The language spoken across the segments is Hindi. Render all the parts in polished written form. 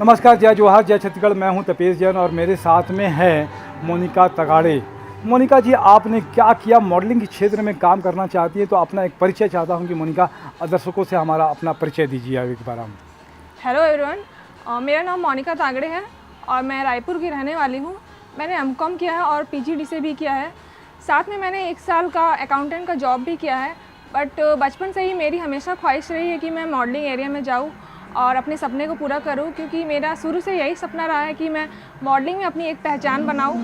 नमस्कार, जय जोहार, जय छत्तीसगढ़। मैं हूं तपेश जैन और मेरे साथ में है मोनिका तगाड़े। मोनिका जी, आपने क्या किया? मॉडलिंग के क्षेत्र में काम करना चाहती है, तो अपना एक परिचय चाहता हूं कि मोनिका, दर्शकों से हमारा अपना परिचय दीजिए अब एक बार हम। हेलो एवरीवन, मेरा नाम मोनिका तागड़े है और मैं रायपुर की रहने वाली हूँ। मैंने एमकॉम किया है और पीजीडीसीए भी किया है। साथ में मैंने 1 साल का अकाउंटेंट का जॉब भी किया है। बट बचपन से ही मेरी हमेशा ख्वाहिश रही है कि मैं मॉडलिंग एरिया में जाऊँ और अपने सपने को पूरा करूँ, क्योंकि मेरा शुरू से यही सपना रहा है कि मैं मॉडलिंग में अपनी एक पहचान बनाऊँ।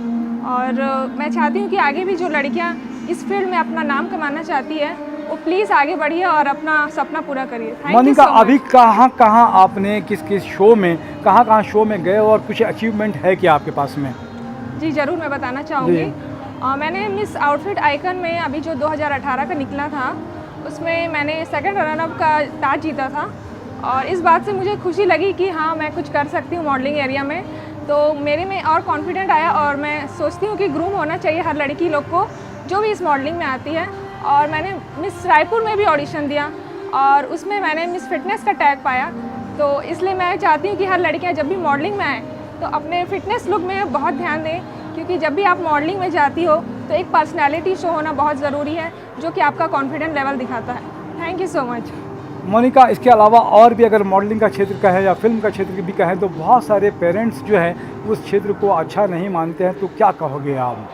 और मैं चाहती हूँ कि आगे भी जो लड़कियाँ इस फील्ड में अपना नाम कमाना चाहती है वो प्लीज़ आगे बढ़िए और अपना सपना पूरा करिए। मोनिका, अभी कहाँ आपने किस शो में, कहाँ शो में गए और कुछ अचीवमेंट है क्या आपके पास में? जी ज़रूर, मैं बताना चाहूँगी। मैंने मिस आउटफिट आइकन में अभी जो 2018 का निकला था, उसमें मैंने सेकंड रनर अप का ताज जीता था। और इस बात से मुझे खुशी लगी कि हाँ, मैं कुछ कर सकती हूँ मॉडलिंग एरिया में। तो मेरे में और कॉन्फिडेंट आया और मैं सोचती हूँ कि ग्रूम होना चाहिए हर लड़की लोग को जो भी इस मॉडलिंग में आती है। और मैंने मिस रायपुर में भी ऑडिशन दिया और उसमें मैंने मिस फिटनेस का टैग पाया। तो इसलिए मैं चाहती हूँ कि हर लड़कियाँ जब भी मॉडलिंग में आएँ तो अपने फिटनेस लुक में बहुत ध्यान दें, क्योंकि जब भी आप मॉडलिंग में जाती हो तो एक पर्सनैलिटी शो होना बहुत ज़रूरी है, जो कि आपका कॉन्फिडेंट लेवल दिखाता है। Thank you so much. Monica, इसके अलावा और भी अगर मॉडलिंग का क्षेत्र कहें या फिल्म का क्षेत्र भी कहें, तो बहुत सारे पेरेंट्स जो हैं उस क्षेत्र को अच्छा नहीं मानते हैं, तो क्या कहोगे आप?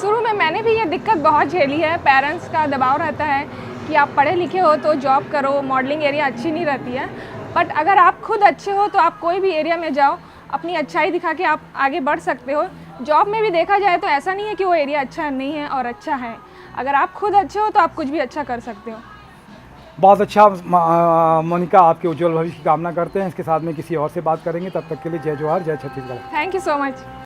शुरू में मैंने भी ये दिक्कत बहुत झेली है। पेरेंट्स का दबाव रहता है कि आप पढ़े लिखे हो तो जॉब करो, मॉडलिंग एरिया अच्छी नहीं रहती है। बट अगर आप खुद अच्छे हो तो आप कोई भी एरिया में जाओ, अपनी अच्छाई दिखा के आप आगे बढ़ सकते हो। जॉब में भी देखा जाए तो ऐसा नहीं है कि वो एरिया अच्छा नहीं है और अच्छा है। अगर आप खुद अच्छे हो तो आप कुछ भी अच्छा कर सकते हो। बहुत अच्छा मोनिका, आपके उज्जवल भविष्य की कामना करते हैं। इसके साथ में किसी और से बात करेंगे, तब तक के लिए जय जोहार, जय Chhattisgarh. Thank you so much.